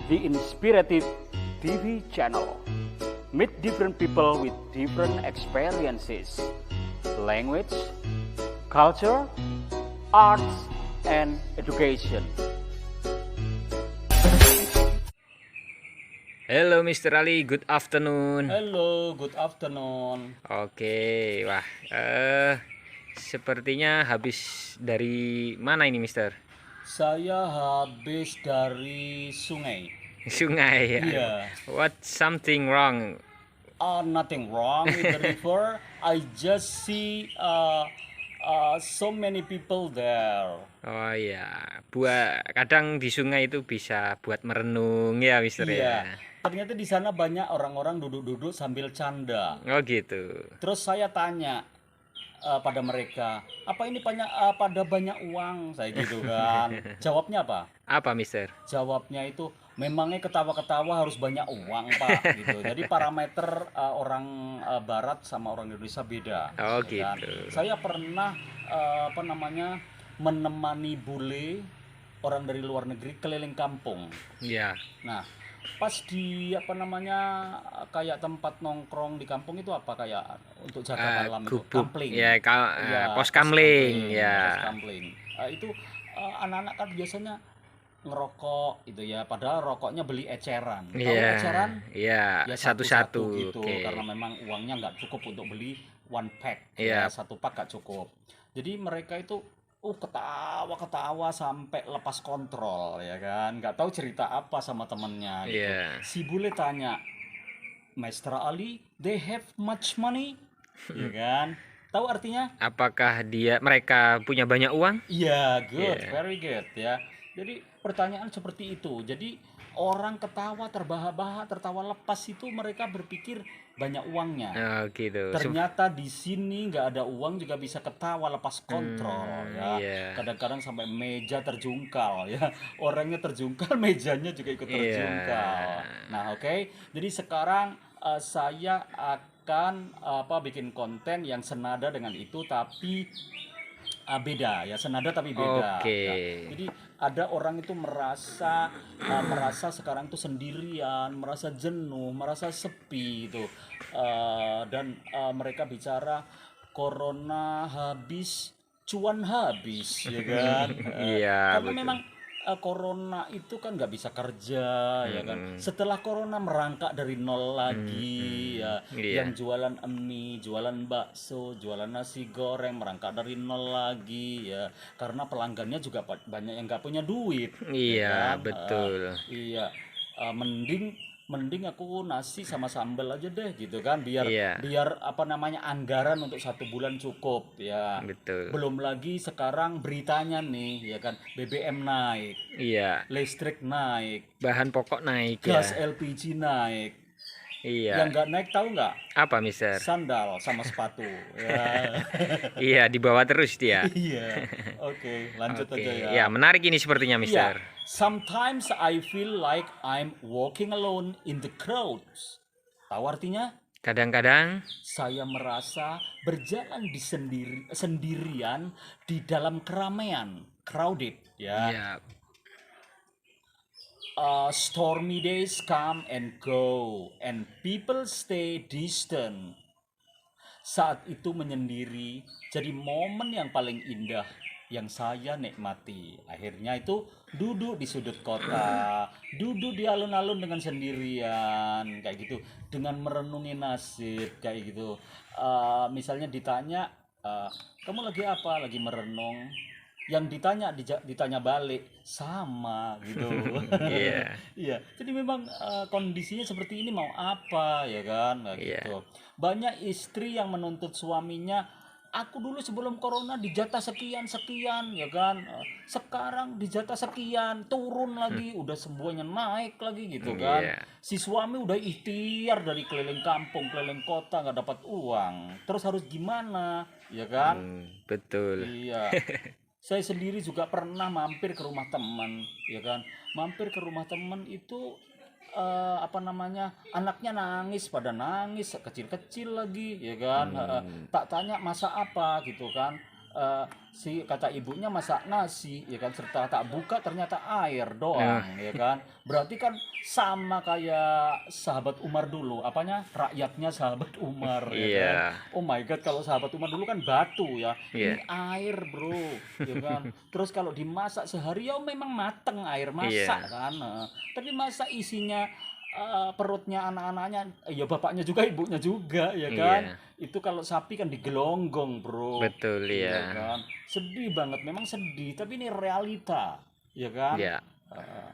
the Inspirative TV channel. Meet different people with different experiences, language, culture, arts, and education. Halo Mr. Ali, good afternoon. Hello, good afternoon. Oke, wah, sepertinya habis dari mana ini Mister? Saya habis dari sungai. Sungai. Iya. What something wrong? Nothing wrong with the river. I just see so many people there. Oh ya, kadang di sungai itu bisa buat merenung ya Mister Iya. ya. Ternyata di sana banyak orang-orang duduk-duduk sambil canda. Oh gitu. Terus saya tanya pada mereka, apa ini pada banyak uang? Saya gitu kan. Jawabnya apa? Apa Mister? Jawabnya itu memangnya ketawa-ketawa harus banyak uang Pak gitu. Jadi parameter orang Barat sama orang Indonesia beda. Oh Ya kan? gitu. Saya pernah menemani bule orang dari luar negeri keliling kampung. Ya. Nah, pas di kayak tempat nongkrong di kampung itu apa kayak untuk jaga malam itu Gubuk. kampling. Ya, Iya, pos kamling pos ya. kampling. Itu anak-anak kan biasanya ngerokok itu ya, padahal rokoknya beli eceran. Tahu Iya. eceran? Iya, Ya satu-satu gitu, oke. karena memang uangnya nggak cukup untuk beli one pack. Iya. Ya, satu pak nggak cukup. Jadi mereka itu ketawa-ketawa sampai lepas kontrol ya kan, nggak tahu cerita apa sama temennya gitu. Iya. Si bule tanya, Master Ali, they have much money? Ya kan, tahu artinya? Apakah mereka punya banyak uang? Iya, good, Iya. very good ya. Jadi pertanyaan seperti itu. Jadi orang ketawa terbahak-bahak, tertawa lepas itu mereka berpikir banyak uangnya. Oh gitu. Ternyata di sini nggak ada uang juga bisa ketawa lepas kontrol ya. Iya. Kadang-kadang sampai meja terjungkal ya. Orangnya terjungkal, mejanya juga ikut terjungkal. Iya. Nah, oke. Jadi sekarang saya akan bikin konten yang senada dengan itu tapi beda ya, senada tapi beda. Oke. Ya. Jadi ada orang itu merasa sekarang itu sendirian, merasa jenuh, merasa sepi itu. Dan mereka bicara corona habis, cuan habis, ya kan? Iya, Karena betul. memang corona itu kan nggak bisa kerja, ya kan? Mm-mm. Setelah corona merangkak dari nol lagi, ya. Iya. Yang jualan mie, jualan bakso, jualan nasi goreng merangkak dari nol lagi, ya. Karena pelanggannya juga banyak yang nggak punya duit, ya Iya, kan? betul. Iya. Mending aku nasi sama sambal aja deh gitu kan, biar Iya. anggaran untuk 1 bulan cukup ya. Betul. Belum lagi sekarang beritanya nih ya kan, BBM naik, Iya. listrik naik, Bahan pokok naik gas ya. LPG naik. Iya. Yang nggak naik tahu nggak? Apa, Mister? Sandal sama sepatu ya. Iya, dibawa terus dia. Iya. Oke, lanjut Oke. aja ya. Ya, menarik ini sepertinya, Iya. Mister. Sometimes I feel like I'm walking alone in the crowds. Tahu artinya? Kadang-kadang Saya merasa berjalan sendirian di dalam keramaian, crowded ya. ya, Stormy days come and go, and people stay distant. Saat itu menyendiri jadi momen yang paling indah yang saya nikmati. Akhirnya itu duduk di sudut kota, duduk di alun-alun dengan sendirian, kayak gitu, dengan merenungi nasib, kayak gitu. Misalnya ditanya, kamu lagi apa? Lagi merenung. Yang ditanya balik sama gitu. Iya. Iya, jadi memang kondisinya seperti ini mau apa ya kan, kayak Iya. gitu. Banyak istri yang menuntut suaminya, aku dulu sebelum corona dijatah sekian ya kan, sekarang dijatah sekian, turun lagi, udah semuanya naik lagi gitu kan. Iya. Si suami udah ikhtiar dari keliling kampung, keliling kota nggak dapat uang, terus harus gimana, ya kan? Betul. Iya. Saya sendiri juga pernah mampir ke rumah teman, ya kan. Mampir ke rumah teman itu anaknya nangis kecil-kecil lagi, ya kan. Tak tanya masa apa gitu kan. si kata ibunya masak nasi ya kan, serta tak buka ternyata air Nah, doang ya kan. Berarti kan sama kayak sahabat Umar dulu, apanya, rakyatnya sahabat Umar ya kan. iya, Oh my god, kalau sahabat Umar dulu kan batu ya, iya, ini air bro ya kan. Terus kalau dimasak sehari ya memang mateng air masak iya, kan. Tapi masa isinya perutnya anak-anaknya, ya bapaknya juga ibunya juga ya kan. iya, Itu kalau sapi kan digelonggong bro, betul iya ya, kan. Sedih banget, memang sedih, tapi ini realita ya kan. ya, Eh,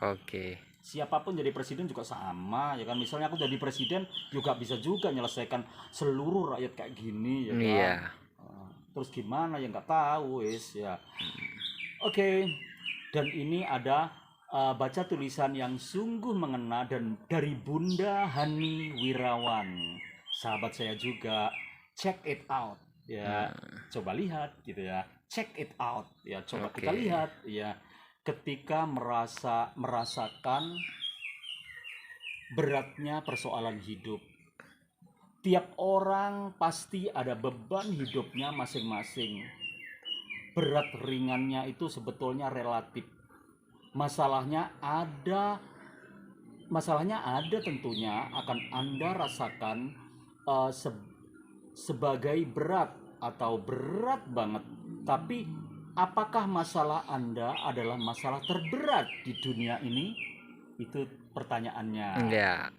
oke, Siapapun jadi presiden juga sama ya kan. Misalnya aku jadi presiden juga bisa juga menyelesaikan seluruh rakyat kayak gini ya kan. iya, Terus gimana ya, nggak tahu wis ya. Oke, dan ini ada baca tulisan yang sungguh mengena dan dari Bunda Hani Wirawan, sahabat saya juga. Check it out ya, coba lihat gitu ya. Check it out ya, coba kita oke, lihat ya. Ketika merasakan beratnya persoalan hidup, tiap orang pasti ada beban hidupnya masing-masing. Berat ringannya itu sebetulnya relatif. Masalahnya ada, tentunya akan Anda rasakan sebagai berat atau berat banget. Tapi apakah masalah Anda adalah masalah terberat di dunia ini? Itu pertanyaannya. enggak,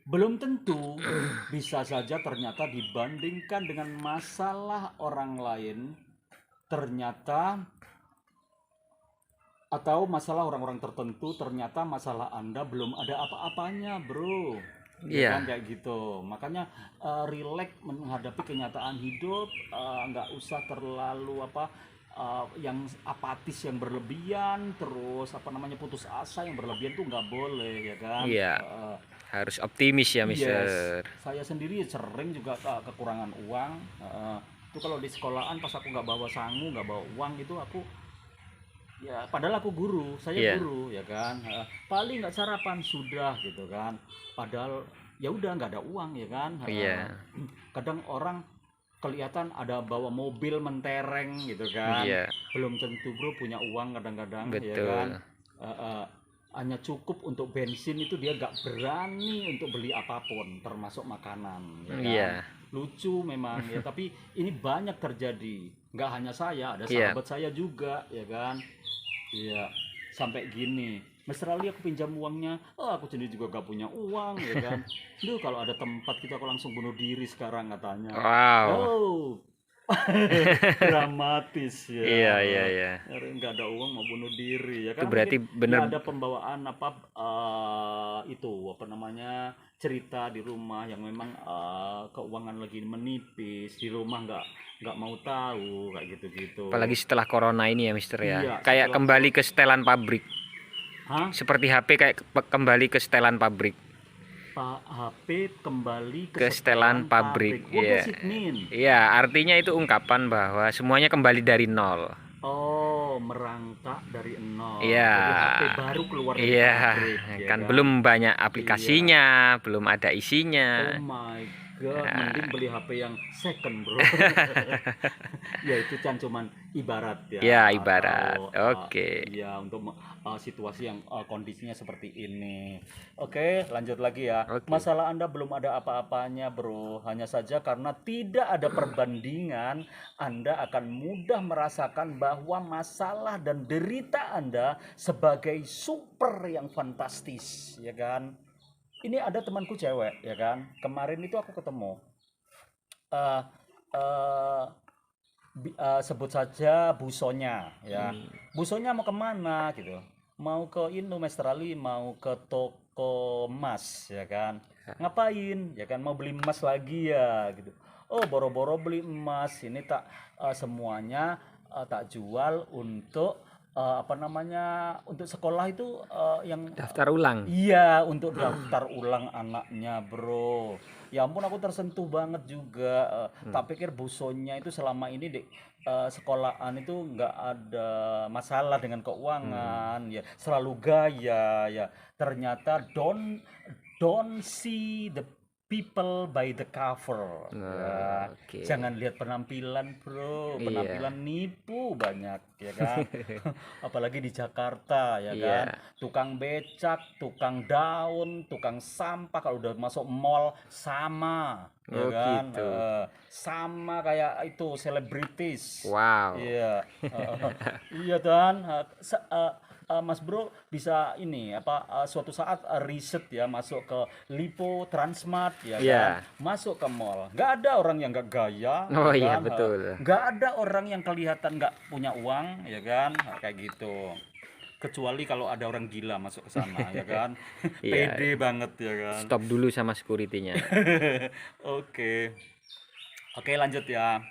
Belum tentu, bisa saja ternyata dibandingkan dengan masalah orang lain, ternyata, atau masalah orang-orang tertentu, ternyata masalah Anda belum ada apa-apanya bro ya kan, iya, kayak gitu. Makanya relax menghadapi kenyataan hidup, nggak usah terlalu yang apatis yang berlebihan, terus putus asa yang berlebihan tuh nggak boleh ya kan. iya, harus optimis ya, Yes, Mister. saya sendiri sering juga kekurangan uang. Itu kalau di sekolahan pas aku nggak bawa sangu, nggak bawa uang itu aku, ya padahal aku guru, saya Iya, guru ya kan. Paling nggak sarapan sudah gitu kan. Padahal ya udah nggak ada uang ya kan. iya, Kadang orang kelihatan ada bawa mobil mentereng gitu kan. iya, Belum tentu bro punya uang kadang-kadang ya kan. betul, Eh, eh, Hanya cukup untuk bensin itu dia nggak berani untuk beli apapun termasuk makanan ya kan. iya, Lucu memang ya, tapi ini banyak terjadi, nggak hanya saya, ada iya, sahabat saya juga ya kan. Iya, sampai gini, Mas Rali aku pinjam uangnya, oh aku sendiri juga gak punya uang ya kan. Duh kalau ada tempat kita aku langsung bunuh diri sekarang katanya. wow, Oh, dramatis iya, ya. iya, iya, Nggak ada uang mau bunuh diri ya, itu karena berarti mungkin bener, ya ada pembawaan itu cerita di rumah yang memang keuangan lagi menipis di rumah, nggak mau tahu kayak gitu-gitu. apalagi setelah corona ini ya, Mister ya, Iya, kayak setelah kembali ke setelan pabrik, Hah? seperti HP kayak kembali ke setelan pabrik, Pak HP kembali ke ke setelan setelan pabrik, pabrik. What iya, does it mean? iya, artinya itu ungkapan bahwa semuanya kembali dari nol, Oh, merangkak dari iya, nol. Jadi HP baru keluar dari iya, pabrik, ya kan kan? belum banyak Iya. aplikasinya, belum ada isinya, Oh my god, mending nah, beli HP yang second, bro. Ya itu kan cuman ibarat ya, ya ibarat, atau oke, ya untuk situasi yang kondisinya seperti ini. Oke, lanjut lagi ya. oke, Masalah Anda belum ada apa-apanya, bro. Hanya saja karena tidak ada perbandingan, Anda akan mudah merasakan bahwa masalah dan derita Anda sebagai super yang fantastis, ya kan? Ini ada temanku cewek, ya kan? Kemarin itu aku ketemu. eh eh, Sebut saja Busonya ya. Busonya mau kemana gitu, mau ke Indo Australia, mau ke toko emas ya kan. Ngapain ya kan, mau beli emas lagi ya gitu. Oh boro-boro beli emas ini, tak semuanya tak jual untuk untuk sekolah itu, yang daftar ulang, iya, untuk daftar ulang anaknya, bro. Ya ampun, aku tersentuh banget juga. Tak pikir busonya itu selama ini di sekolahan itu nggak ada masalah dengan keuangan, ya selalu gaya ya. Ternyata don't see the people by the cover. Ya, Oke. jangan lihat penampilan, bro. Iya. Penampilan nipu banyak, ya kan? Apalagi di Jakarta, ya Iya. kan? Tukang becak, tukang daun, tukang sampah kalau udah masuk mall sama, ya Oh kan? gitu. Sama kayak itu selebritis. Wow. Iya, iya kan? Mas Bro bisa ini apa suatu saat riset ya masuk ke Lipo, Transmart ya Iya. kan, masuk ke mall, nggak ada orang yang nggak gaya, Oh ya iya kan? betul. Nggak ada orang yang kelihatan nggak punya uang, ya kan? Kayak gitu. Kecuali kalau ada orang gila masuk ke sana, ya kan? Iya. Pede banget, ya kan? Stop dulu sama security-nya. Oke, oke lanjut ya.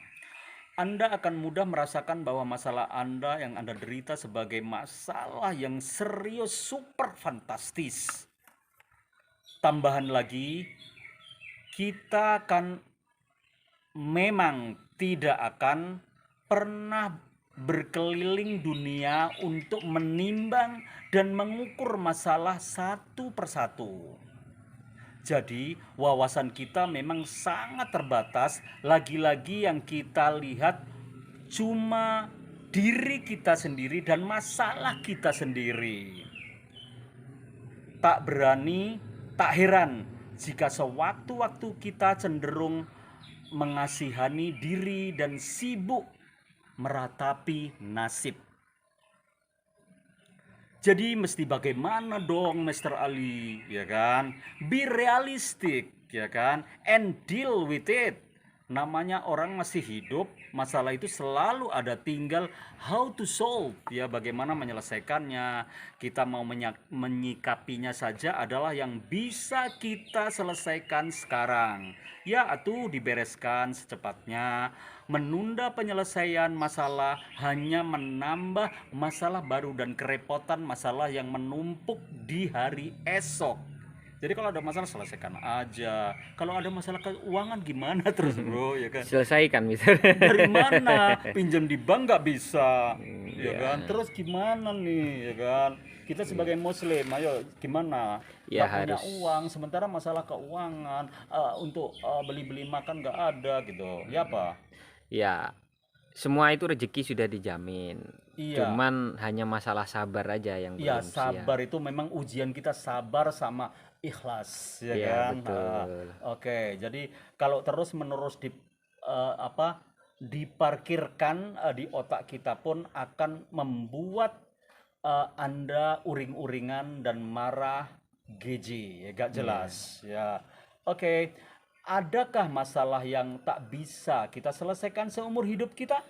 Anda akan mudah merasakan bahwa masalah Anda yang Anda derita sebagai masalah yang serius, super fantastis. Tambahan lagi, kita akan memang tidak akan pernah berkeliling dunia untuk menimbang dan mengukur masalah satu persatu. Jadi wawasan kita memang sangat terbatas. Lagi-lagi yang kita lihat cuma diri kita sendiri dan masalah kita sendiri. Tak berani, tak heran jika sewaktu-waktu kita cenderung mengasihani diri dan sibuk meratapi nasib. Jadi mesti bagaimana dong Mr. Ali, ya kan? Be realistic, ya kan? And deal with it. Namanya orang masih hidup, masalah itu selalu ada, tinggal how to solve, ya bagaimana menyelesaikannya. Kita mau menyikapinya saja adalah yang bisa kita selesaikan sekarang. Ya, atuh dibereskan secepatnya. Menunda penyelesaian masalah hanya menambah masalah baru dan kerepotan masalah yang menumpuk di hari esok. Jadi kalau ada masalah selesaikan aja. Kalau ada masalah keuangan gimana terus bro, ya kan? Selesaikan misalnya. Dari mana? Pinjam di bank nggak bisa, ya Iya. kan? Terus gimana nih, ya kan? Kita sebagai Muslim, ayo gimana? Ya, Nggak punya harus. uang, sementara masalah keuangan untuk beli-beli makan nggak ada gitu. Ya apa? Ya, semua itu rezeki sudah dijamin. Iya. Cuman hanya masalah sabar aja yang Iya, belum siap. sabar itu memang ujian kita, sabar sama ikhlas, ya Iya, kan? betul. Oke, jadi kalau terus-menerus diparkirkan di otak kita pun akan membuat Anda uring-uringan dan marah, geji, ya gak jelas, ya. Oke, adakah masalah yang tak bisa kita selesaikan seumur hidup kita?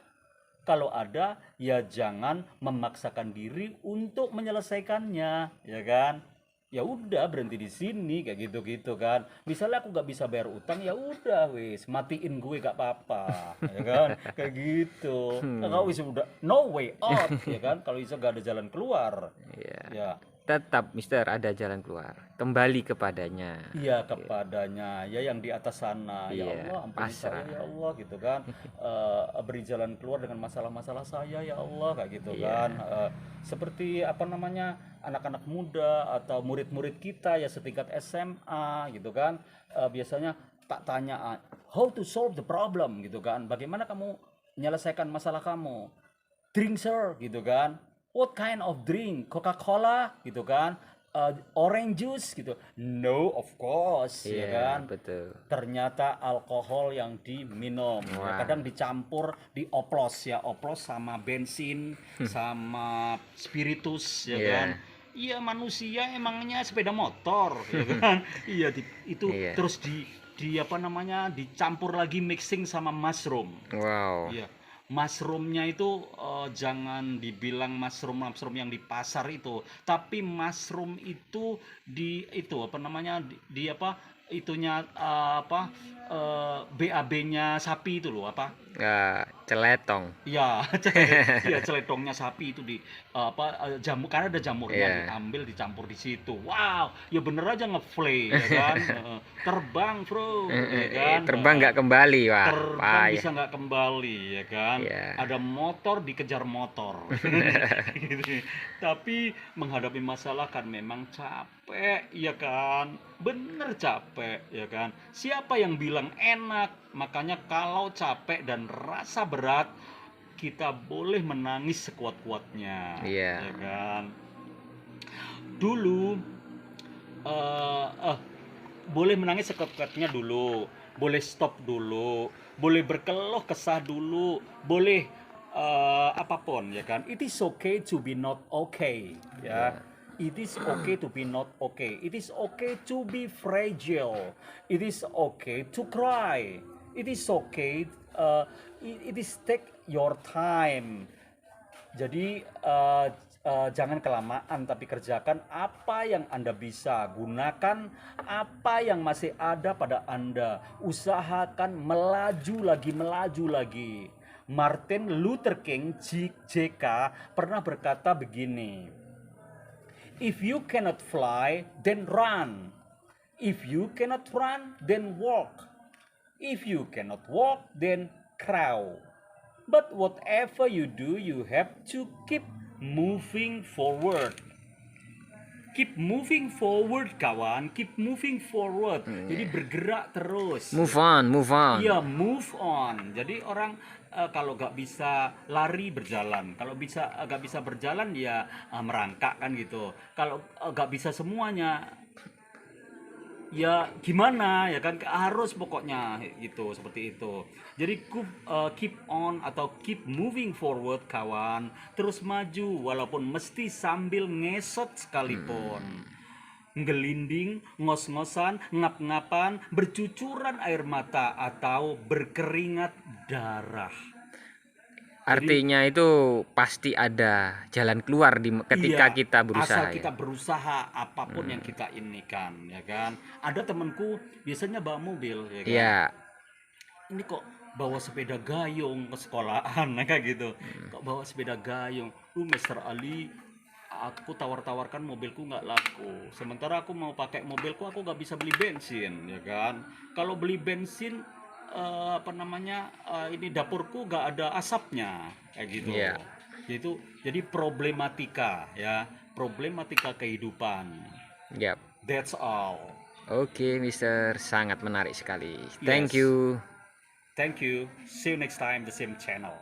Kalau ada, ya jangan memaksakan diri untuk menyelesaikannya, ya kan? Ya udah berhenti di sini kayak gitu-gitu kan. Misalnya aku gak bisa bayar utang, ya udah wis matiin gue gak apa-apa, ya kan? Kayak gitu. Kalau wis udah no way out, ya kan? Kalau bisa gak ada jalan keluar, Iya. ya. Tetap Mister ada jalan keluar. Kembali kepadanya. Iya kepadanya, ya yang di atas sana. Ya Iya, Allah, ampuni saya pasrah. ya Allah gitu kan. Beri jalan keluar dengan masalah-masalah saya ya Allah kayak gitu Iya. kan. Seperti apa namanya anak-anak muda atau murid-murid kita ya setingkat SMA gitu kan. Biasanya tak tanya how to solve the problem gitu kan. Bagaimana kamu menyelesaikan masalah kamu? Drink sir gitu kan. What kind of drink? Coca-Cola gitu kan. Orange juice gitu. No, of course, ya Iya, kan. betul. Ternyata alkohol yang diminum. Ya, Wah. kadang dicampur, dioplos ya, oplos sama bensin, sama spiritus, ya Iya. kan. Iya manusia emangnya sepeda motor, ya kan. Iya itu Iya. terus di apa namanya dicampur lagi mixing sama mushroom. Wow. Iya, mushroomnya itu jangan dibilang mushroom yang di pasar itu, tapi mushroom itu di itu apa namanya di apa itunya BAB-nya sapi itu loh apa? Celetong. Iya, iya celetongnya sapi itu jamur, karena ada jamurnya Iya. diambil dicampur di situ. Wow, ya bener aja ngeflay ya kan. Heeh. Terbang, Bro, ya kan. Terbang Heeh. nggak kembali, wah Terbang payah. bisa nggak kembali ya kan. Ya. Ada motor dikejar motor. Gitu. Tapi menghadapi masalah kan memang capek ya kan. Bener capek ya kan. Siapa yang bilang enak? Makanya kalau capek dan rasa berat, kita boleh menangis sekuat-kuatnya ya Iya. kan. Dulu eh eh, boleh menangis sekuat-kuatnya dulu, boleh stop dulu, boleh berkeluh kesah dulu, boleh apapun ya kan. It is okay to be not okay ya. Iya. It is okay to be not okay. It is okay to be fragile. It is okay to cry. It is okay. It is take your time. Jadi jangan kelamaan tapi kerjakan apa yang Anda bisa. Gunakan apa yang masih ada pada Anda. Usahakan melaju lagi. Martin Luther King JK pernah berkata begini. If you cannot fly, then run. If you cannot run, then walk. If you cannot walk, then crawl. But whatever you do, you have to keep moving forward. Keep moving forward, kawan. Keep moving forward. Jadi bergerak terus. Move on, move on. Iya, move on. Jadi orang kalau nggak bisa lari berjalan, kalau nggak bisa berjalan ya merangkak kan gitu. Kalau nggak bisa semuanya, ya gimana ya kan, harus pokoknya gitu, seperti itu. Jadi keep on atau keep moving forward, kawan. Terus maju walaupun mesti sambil ngesot sekalipun. Ngelinding, ngos-ngosan, ngap-ngapan, bercucuran air mata atau berkeringat darah. Artinya itu pasti ada jalan keluar ketika Iya, kita berusaha. asal kita Ya. berusaha apapun yang kita inikan, ya kan. Ada temanku biasanya bawa mobil, ya kan. Iya. Ini kok bawa sepeda gayung ke sekolahan, kayak gitu. Kok bawa sepeda gayung? Mister Ali, aku tawar-tawarkan mobilku nggak laku. Sementara aku mau pakai mobilku, aku nggak bisa beli bensin, ya kan. Kalau beli bensin, ini dapurku nggak ada asapnya, kayak gitu. Iya. Jadi problematika ya, problematika kehidupan. Yap. That's all. Oke, Mister, sangat menarik sekali. Yes. Thank you. Thank you. See you next time the same channel.